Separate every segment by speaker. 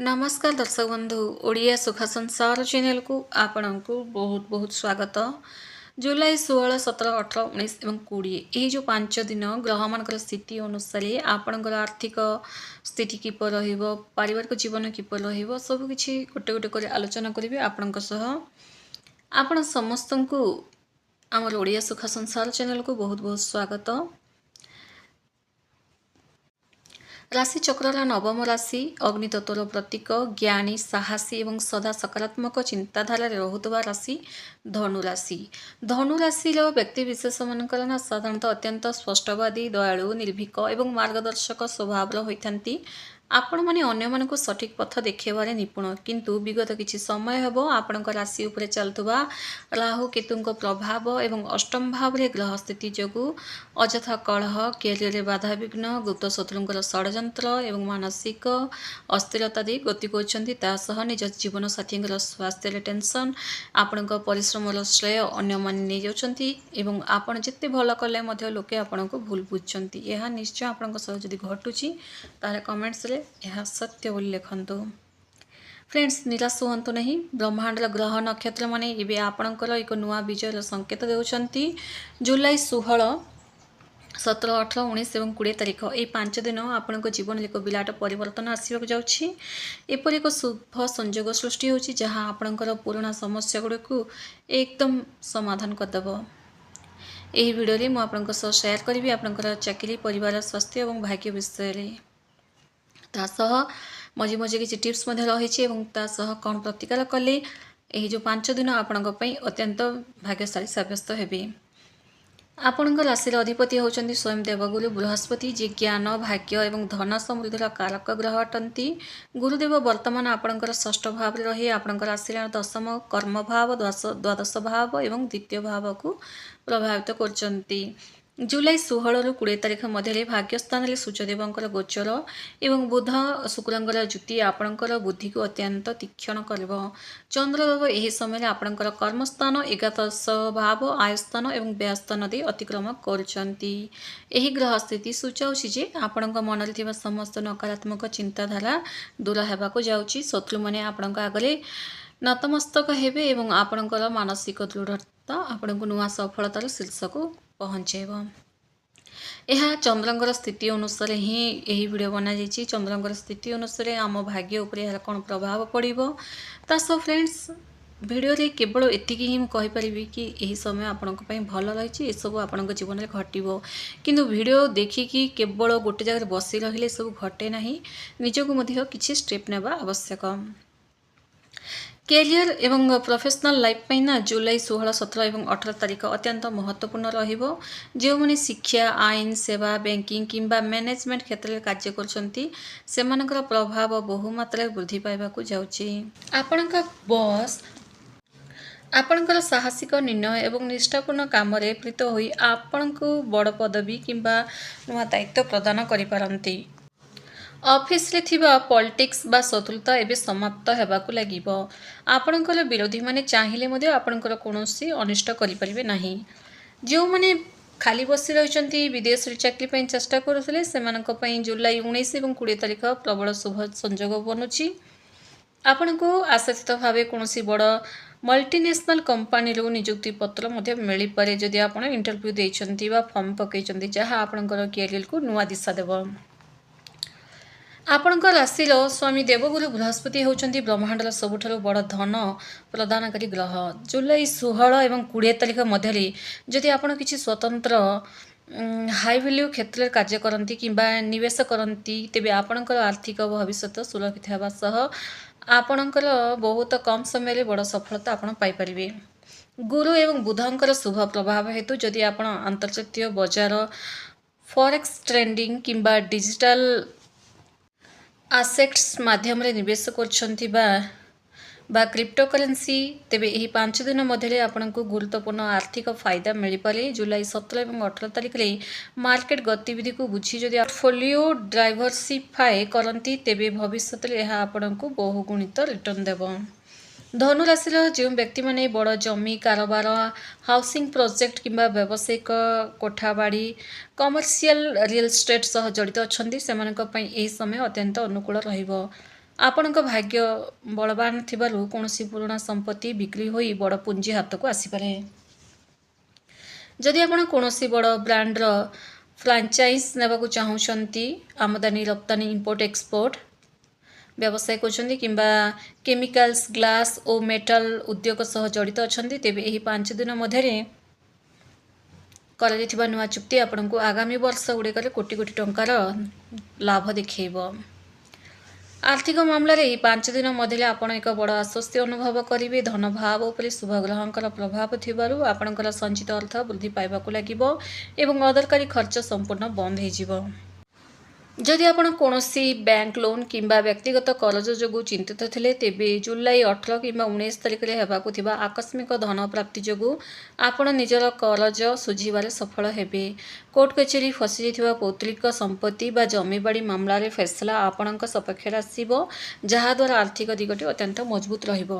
Speaker 1: नमस्कार दर्शक बंधु ओडिया सुख संसार चैनल को आपण को बहुत बहुत स्वागत। जुलाई 16, 17, 18, 19 और 20 यही जो 5 दिन ग्रह मान स्थिति अनुसार आपणकर आर्थिक स्थिति किपर रहिबो, पारिवारिक जीवन किपर रहिबो, सब किछि गोटे गोटे कर आलोचना करिवे आपणक सह। आपण समस्त को आमर ओडिया सुख संसार चैनल को बहुत बहुत स्वागत। राशि चक्रर नवम राशि अग्नितत्वर प्रतीक ज्ञानी साहसी एवं सदा सकारात्मक चिंताधारा रोहुवा राशि धनु राशि। धनु राशि व्यक्ति विशेष मानकर ना साधारणतः अत्यंत स्पष्टवादी, दयालु, निर्भीक एवं मार्गदर्शक स्वभाव होती। आपण माने अन्य मानक सठिक पथ देखेबारे निपुण, किंतु विगत किछि समय हेबो आपणक राशि उपरे चलतुवा राहु केतुंक प्रभाव एवं अष्टम भाव रे ग्रह स्थिति जोगु अजथा कलह, कैरियर बाधा विघ्न, गुप्त शत्रुंकर षड्यंत्र एवं मानसिक अस्थिरता दे गति करछन्ती। तासह निज जीवन साथींकर स्वास्थ्य टेंशन, आपणक परिश्रमर श्रेय अन्य माने नै जाउछन्ती एवं आपण जत्ते भल कले मध्ये लोके आपणक भूल बुझछन्ती। यह निश्चय आपणक सह जदि घटुची ताले कमेंट्स रे यह सत्य बोली लिखंतु। फ्रेंड्स निराश हुअंतु नहीं। ब्रह्मांडर ग्रह नक्षत्र माने एबे आपणकर एक नुआ विजयर संकेत देउछन्ती। जुलाई 16, 17, 18, 19 और 20 तारीख ये 5 दिन आपणक जीवन एक विराट परिवर्तन आसवाक जाउछि। एपरि एक शुभ संयोग सृष्टि होछि जहाँ आपणकर पुराना समस्या गुड़िक एकदम समाधान करदेव। यही वीडियो रे मु आपणक सह शेयर करिवि आपणकर चाकरी, परिवार, स्वास्थ्य और भाग्य विषय। तासह मझे मझे किसी टिप्स रही कौन प्रतिकार कले यही जो 5 दिन आपणक पई अत्यंत भाग्यशाली साब्यस्त हेबे। आपणक राशि अधिपति होचंती स्वयं देवगुरु बृहस्पति, जे ज्ञान, भाग्य एवं धन समृद्धिर कारक ग्रह अटंती। गुरुदेव वर्तमान आपणकर षष्ठ भाव रे रही आपणकर राशि दशम कर्म भाव, द्वादश भाव एवं द्वितीय भाव को प्रभावित करचंती। जुलाई 16 रु 20 तारीख मध्य भाग्यस्थान सूर्यदेवंकर गोचर एवं बुध शुक्रंकर जुति आपणकर बुद्धि को अत्यंत तीक्षण कर। चंद्रदेव यही समय आपणकर कर्मस्थान, एकादश भाव, आयस्थान एवं व्ययस्थान दे अतिक्रम करछंती। एही ग्रह स्थिति सूचाउछि जे आपणक मन रे थिबा समस्त नकारात्मक चिंताधारा दूर हेबाको जाउछि। शत्रु माने आपणक आगरे नतमस्तक हेबे एवं आपणकर मानसिक दृढ़ता आपणक नुआ सफलतार शीर्ष को पहुँचेब। यह चंद्रंकर स्थिति अनुसार ही यही वीडियो बना जाइए। चंद्रंकर स्थिति अनुसार आम भाग्य उपरे यार कौन प्रभाव पड़ो तासह फ्रेंड्स वीडियो रे केवल एतिकी ही कहीपरि कि यही समय आपण भल रही सब आपण जीवन में घटो, किंतु वीडियो देखिकी केवल गोटे जगह बसी रहिले सब घटे ना, निजको किसी स्टेप नेबा आवश्यक। कैरियर एवं प्रोफेशनल लाइफ ना जुलाई 16, 17 और 18 तारीख अत्यंत महत्वपूर्ण रहिबो। जो माने शिक्षा, आईन सेवा, बैंकिंग किंबा मैनेजमेंट क्षेत्र में कार्य करछंती सेमानकर प्रभाव बहु मात्रा वृद्धि पाइबाकू जाउची। आपणका बॉस आपणकर साहसिक निर्णय एवं निष्ठापूर्ण काम रे प्रीत होई आपणको बड़ पदवी किंबा नुआ दायित्व प्रदान करि पारंती। ऑफिस रे थिबा पॉलिटिक्स बा शत्रुता एबे समाप्त हेबाकू लागिबो। आपणकर विरोधी माने चाहिले मध्ये आपणकर कोनोसी अनिष्ट करि परिबे नाही। जो माने खाली बसी रहिचंती विदेश रे चाकरी पई चेष्टा करथले सेमानक पई जुलाई 19 और 20 तारीख प्रबल शुभ संयोग बनुची। आपणको आशातीत भावे कोनोसी बड़ मल्टीनेशनल कंपनी रो नियुक्ति पत्र मध्ये मिली पारे जदि आपण इंटरव्यू देइचंती बा फॉर्म पकेइचंती जहां आपणकर कैरियर को नुआ दिशा देबो। आपणक राशि स्वामी देवगुरु बृहस्पति होचंती ब्रह्मांडर सबुठारु बड़ धन प्रदानकारी ग्रह। जुलाई 16 और 20 तारीख मध्य जदि आपण किसी स्वतंत्र हाई वैल्यू क्षेत्र में कार्य करती किंबा निवेश करती तेबे आपणकर आर्थिक भविष्य सुरक्षित होगा सह आपणकर बहुत कम समय बड़ सफलता आपण पाई परिबे। गुरु एवं बुधंकर शुभ प्रभाव हेतु जदि आपण अंतर्जातीय बजार, फॉरेक्स ट्रेडिंग किंबा डिजिटल आसेट्स माध्यम रे निवेश करछंती बा क्रिप्टो करेंसी तेबे यही 5 दिन मध्य आपको गुरुत्वपूर्ण आर्थिक फायदा मिल पारे। जुलाई 17 और 18 तारीख रे मार्केट गतिविधि को बुझी जदि पोर्टफोलियो डाइवर्सिफाई करंती तेबे भविष्य में यह आपको बहुगुणित रिटर्न देव। धनु राशि जो व्यक्ति माने बड़ जमी कारोबार, हाउसिंग प्रोजेक्ट किंबा व्यावसायिक कोठाबाड़ी, कमर्शियल रियल एस्टेट सह जड़ित अच्छा से समय अत्यंत अनुकूल रहिबो। ଆପଣଙ୍କ ଭାଗ୍ୟ ବଳବାନ ଥିବାରୁ କୌଣସି ପୁରୁଣା ସମ୍ପତ୍ତି ବିକ୍ରି ହୋଇ ବଡ଼ ପୁଞ୍ଜି ହାତକୁ ଆସିପାରେ। ଯଦି ଆପଣ କୌଣସି ବଡ଼ ବ୍ରାଣ୍ଡର ଫ୍ରାଞ୍ଚାଇଜ୍ ନେବାକୁ ଚାହୁଁଛନ୍ତି, ଆମଦାନୀ ରପ୍ତାନି ଇମ୍ପୋର୍ଟ ଏକ୍ସପୋର୍ଟ ବ୍ୟବସାୟ କରୁଛନ୍ତି କିମ୍ବା କେମିକାଲ୍ସ ଗ୍ଲାସ୍ ଓ ମେଟାଲ ଉଦ୍ୟୋଗ ସହ ଜଡ଼ିତ ଅଛନ୍ତି, ତେବେ ଏହି 5 ଦିନ ମଧ୍ୟରେ କରାଯାଇଥିବା ନୂଆ ଚୁକ୍ତି ଆପଣଙ୍କୁ ଆଗାମୀ ବର୍ଷ ଗୁଡ଼ିକରେ କୋଟି କୋଟି ଟଙ୍କାର ଲାଭ ଦେଖାଇବ। ଆର୍ଥିକ ମାମଲାରେ ଏହି 5 ଦିନ ମଧ୍ୟରେ ଆପଣ ଏକ ବଡ଼ ଆଶ୍ୱସ୍ତି ଅନୁଭବ କରିବେ। ଧନ ଭାବ ଉପରେ ଶୁଭ ଗ୍ରହଙ୍କର ପ୍ରଭାବ ଥିବାରୁ ଆପଣଙ୍କର ସଞ୍ଚିତ ଅର୍ଥ ବୃଦ୍ଧି ପାଇବାକୁ ଲାଗିବ ଏବଂ ଅଦରକାରୀ ଖର୍ଚ୍ଚ ସମ୍ପୂର୍ଣ୍ଣ ବନ୍ଦ ହୋଇଯିବ। ଯଦି ଆପଣ କୌଣସି ବ୍ୟାଙ୍କ ଲୋନ୍ କିମ୍ବା ବ୍ୟକ୍ତିଗତ କରଜ ଯୋଗୁଁ ଚିନ୍ତିତ ଥିଲେ, ତେବେ ଜୁଲାଇ 18 କିମ୍ବା 19 ତାରିଖରେ ହେବାକୁ ଥିବା ଆକସ୍ମିକ ଧନ ପ୍ରାପ୍ତି ଯୋଗୁଁ ଆପଣ ନିଜର କରଜ ଶୁଝିବାରେ ସଫଳ ହେବେ। କୋର୍ଟ କଚେରୀ ଫସିଯାଇଥିବା ପୈତୃକ ସମ୍ପତ୍ତି ବା ଜମିବାଡ଼ି ମାମଲାରେ ଫୈସଲା ଆପଣଙ୍କ ସପକ୍ଷରେ ଆସିବ, ଯାହାଦ୍ୱାରା ଆର୍ଥିକ ଦିଗଟି ଅତ୍ୟନ୍ତ ମଜବୁତ ରହିବ।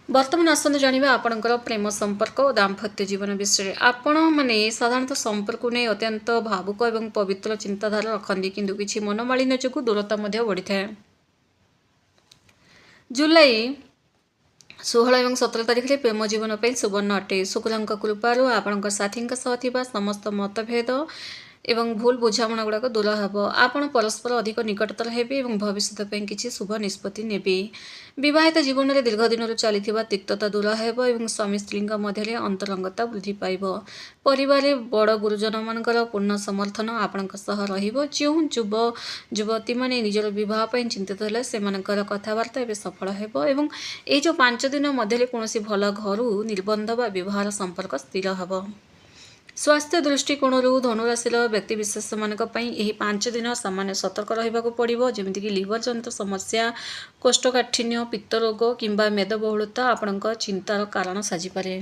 Speaker 1: ବର୍ତ୍ତମାନ ଆସନ୍ତୁ ଜାଣିବା ଆପଣଙ୍କର ପ୍ରେମ ସମ୍ପର୍କ ଓ ଦାମ୍ପତ୍ୟ ଜୀବନ ବିଷୟରେ। ଆପଣମାନେ ସାଧାରଣତଃ ସମ୍ପର୍କକୁ ନେଇ ଅତ୍ୟନ୍ତ ଭାବୁକ ଏବଂ ପବିତ୍ର ଚିନ୍ତାଧାରା ରଖନ୍ତି, କିନ୍ତୁ କିଛି ମନୋମାଳିନ୍ୟ ଯୋଗୁଁ ଦୂରତା ମଧ୍ୟ ବଢ଼ିଥାଏ। ଜୁଲାଇ 16 ଏବଂ 17 ତାରିଖରେ ପ୍ରେମ ଜୀବନ ପାଇଁ ସୁବର୍ଣ୍ଣ ଅଟେ। ଶୁକ୍ରଙ୍କ କୃପାରୁ ଆପଣଙ୍କ ସାଥୀଙ୍କ ସହ ଥିବା ସମସ୍ତ ମତଭେଦ ଏବଂ ଭୁଲ ବୁଝାମଣା ଗୁଡ଼ାକ ଦୂର ହେବ। ଆପଣ ପରସ୍ପର ଅଧିକ ନିକଟତର ହେବେ ଏବଂ ଭବିଷ୍ୟତ ପାଇଁ କିଛି ଶୁଭ ନିଷ୍ପତ୍ତି ନେବେ। ବିବାହିତ ଜୀବନରେ ଦୀର୍ଘ ଦିନରୁ ଚାଲିଥିବା ତିକ୍ତତା ଦୂର ହେବ ଏବଂ ସ୍ୱାମୀ ସ୍ତ୍ରୀଙ୍କ ମଧ୍ୟରେ ଅନ୍ତରଙ୍ଗତା ବୃଦ୍ଧି ପାଇବ। ପରିବାରରେ ବଡ଼ ଗୁରୁଜନମାନଙ୍କର ପୂର୍ଣ୍ଣ ସମର୍ଥନ ଆପଣଙ୍କ ସହ ରହିବ। ଯେଉଁ ଯୁବତୀମାନେ ନିଜର ବିବାହ ପାଇଁ ଚିନ୍ତିତ ହେଲେ, ସେମାନଙ୍କର କଥାବାର୍ତ୍ତା ଏବେ ସଫଳ ହେବ ଏବଂ ଏହି ଯେଉଁ 5 ଦିନ ମଧ୍ୟରେ କୌଣସି ଭଲ ଘରୁ ନିର୍ବନ୍ଧ ବା ବିବାହର ସମ୍ପର୍କ ସ୍ଥିର ହେବ। ସ୍ୱାସ୍ଥ୍ୟ ଦୃଷ୍ଟିକୋଣରୁ ଧନୁରାଶିର ବ୍ୟକ୍ତିବିଶେଷମାନଙ୍କ ପାଇଁ ଏହି 5 ଦିନ ସାମାନ୍ୟ ସତର୍କ ରହିବାକୁ ପଡ଼ିବ, ଯେମିତିକି ଲିଭର ଜନିତ ସମସ୍ୟା, କୋଷ୍ଠକାଠିନ୍ୟ, ପିତ୍ତରୋଗ କିମ୍ବା ମେଦବହୁଳତା ଆପଣଙ୍କ ଚିନ୍ତାର କାରଣ ସାଜିପାରେ।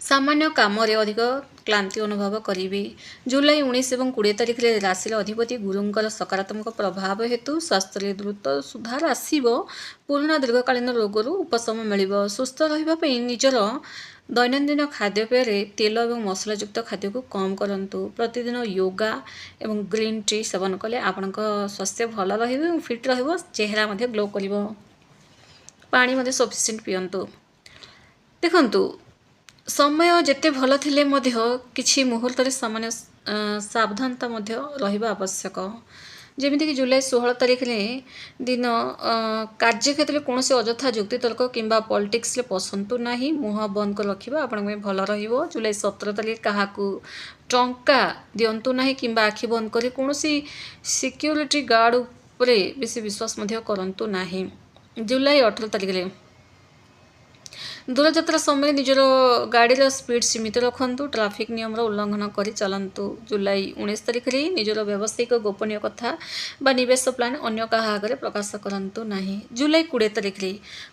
Speaker 1: ସାମାନ୍ୟ କାମରେ ଅଧିକ କ୍ଳାନ୍ତି ଅନୁଭବ କରିବେ। ଜୁଲାଇ 19 ଏବଂ 20 ତାରିଖରେ ରାଶିର ଅଧିପତି ଗୁରୁଙ୍କର ସକାରାତ୍ମକ ପ୍ରଭାବ ହେତୁ ସ୍ୱାସ୍ଥ୍ୟରେ ଦ୍ରୁତ ସୁଧାର ଆସିବ। ପୁରୁଣା ଦୀର୍ଘକାଳୀନ ରୋଗରୁ ଉପଶମ ମିଳିବ। ସୁସ୍ଥ ରହିବା ପାଇଁ ନିଜର ଦୈନନ୍ଦିନ ଖାଦ୍ୟପେୟରେ ତେଲ ଏବଂ ମସଲାଯୁକ୍ତ ଖାଦ୍ୟକୁ କମ୍ କରନ୍ତୁ। ପ୍ରତିଦିନ ୟୋଗା ଏବଂ ଗ୍ରୀନ୍ ଟି ସେବନ କଲେ ଆପଣଙ୍କ ସ୍ୱାସ୍ଥ୍ୟ ଭଲ ରହିବ ଏବଂ ଫିଟ୍ ରହିବ, ଚେହେରା ମଧ୍ୟ ଗ୍ଲୋ କରିବ। ପାଣି ମଧ୍ୟ ସଫିସିଏଣ୍ଟ ପିଅନ୍ତୁ। ଦେଖନ୍ତୁ, ସମୟ ଯେତେ ଭଲ ଥିଲେ ମଧ୍ୟ କିଛି ମୁହୂର୍ତ୍ତରେ ସାମାନ୍ୟ ସାବଧାନତା ମଧ୍ୟ ରହିବା ଆବଶ୍ୟକ। ଯେମିତିକି ଜୁଲାଇ 16 ତାରିଖରେ ଦିନ କାର୍ଯ୍ୟକ୍ଷେତ୍ରରେ କୌଣସି ଅଯଥା ଯୁକ୍ତିତର୍କ କିମ୍ବା ପଲିଟିକ୍ସରେ ପଶନ୍ତୁ ନାହିଁ। ମୁହଁ ବନ୍ଦ କରି ରଖିବା ଆପଣଙ୍କ ପାଇଁ ଭଲ ରହିବ। ଜୁଲାଇ 17 ତାରିଖ କାହାକୁ ଟଙ୍କା ଦିଅନ୍ତୁ ନାହିଁ କିମ୍ବା ଆଖି ବନ୍ଦ କରି କୌଣସି ସିକ୍ୟୁରିଟି ଗାର୍ଡ ଉପରେ ବେଶୀ ବିଶ୍ୱାସ ମଧ୍ୟ କରନ୍ତୁ ନାହିଁ। ଜୁଲାଇ 18 ତାରିଖରେ ଦୂରଯାତ୍ରା ସମୟରେ ନିଜର ଗାଡ଼ିର ସ୍ପିଡ୍ ସୀମିତ ରଖନ୍ତୁ। ଟ୍ରାଫିକ୍ ନିୟମର ଉଲ୍ଲଂଘନ କରି ଚାଲନ୍ତୁ। ଜୁଲାଇ 19 ତାରିଖରେ ନିଜର ବ୍ୟବସାୟିକ ଗୋପନୀୟ କଥା ବା ନିବେଶ ପ୍ଲାନ୍ ଅନ୍ୟ କାହା ଆଗରେ ପ୍ରକାଶ କରନ୍ତୁ ନାହିଁ। ଜୁଲାଇ 20 ତାରିଖରେ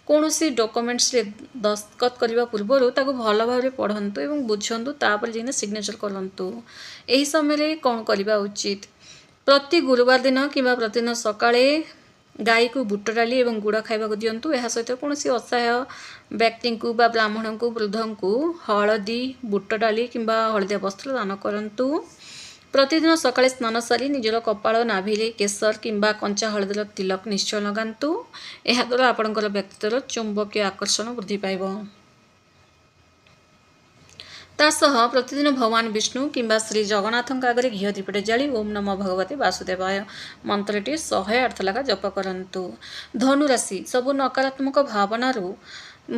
Speaker 1: କୌଣସି ଡକୁମେଣ୍ଟସରେ ଦସ୍ତଖତ କରିବା ପୂର୍ବରୁ ତାକୁ ଭଲ ଭାବରେ ପଢ଼ନ୍ତୁ ଏବଂ ବୁଝନ୍ତୁ, ତାପରେ ଯାଇକି ସିଗ୍ନେଚର କରନ୍ତୁ। ଏହି ସମୟରେ କ'ଣ କରିବା ଉଚିତ? ପ୍ରତି ଗୁରୁବାର ଦିନ କିମ୍ବା ପ୍ରତିଦିନ ସକାଳେ ଗାଈକୁ ବୁଟ ଡାଲି ଏବଂ ଗୁଡ଼ ଖାଇବାକୁ ଦିଅନ୍ତୁ। ଏହା ସହିତ କୌଣସି ଅସହାୟ ବ୍ୟକ୍ତିଙ୍କୁ ବା ବ୍ରାହ୍ମଣଙ୍କୁ, ବୃଦ୍ଧଙ୍କୁ ହଳଦୀ, ବୁଟ ଡାଲି କିମ୍ବା ହଳଦିଆ ବସ୍ତ୍ର ଦାନ କରନ୍ତୁ। ପ୍ରତିଦିନ ସକାଳେ ସ୍ନାନ ସାରି ନିଜର କପାଳ ନାଭିରେ କେଶର କିମ୍ବା କଞ୍ଚା ହଳଦୀର ତିଲକ ନିଶ୍ଚୟ ଲଗାନ୍ତୁ। ଏହାଦ୍ୱାରା ଆପଣଙ୍କର ବ୍ୟକ୍ତିତ୍ୱର ଚୁମ୍ବକୀୟ ଆକର୍ଷଣ ବୃଦ୍ଧି ପାଇବ। ତା ସହ ପ୍ରତିଦିନ ଭଗବାନ ବିଷ୍ଣୁ କିମ୍ବା ଶ୍ରୀ ଜଗନ୍ନାଥଙ୍କ ଆଗରେ ଘିଅ ଦୀପଟେ ଜାଳି ଓମ୍ ନମୋ ଭଗବତେ ବାସୁଦେବାୟ ମନ୍ତ୍ରଟି 108 ଲେଖା ଜପ କରନ୍ତୁ। ଧନୁରାଶି ସବୁ ନକାରାତ୍ମକ ଭାବନାରୁ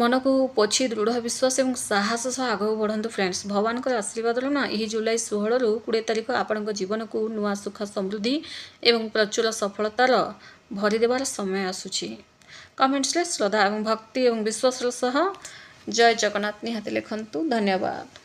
Speaker 1: ମନକୁ ପୋଛି ଦୃଢ଼ ବିଶ୍ୱାସ ଏବଂ ସାହସ ସହ ଆଗକୁ ବଢ଼ନ୍ତୁ। ଫ୍ରେଣ୍ଡସ୍, ଭଗବାନଙ୍କର ଆଶୀର୍ବାଦରୁ ନା ଏହି ଜୁଲାଇ 16ରୁ 20 ତାରିଖ ଆପଣଙ୍କ ଜୀବନକୁ ନୂଆ ସୁଖ, ସମୃଦ୍ଧି ଏବଂ ପ୍ରଚୁର ସଫଳତାର ଭରିଦେବାର ସମୟ ଆସୁଛି। କମେଣ୍ଟସରେ ଶ୍ରଦ୍ଧା ଏବଂ ଭକ୍ତି ଏବଂ ବିଶ୍ୱାସର ସହ ଜୟ ଜଗନ୍ନାଥ ନିହାତି ଲେଖନ୍ତୁ। ଧନ୍ୟବାଦ।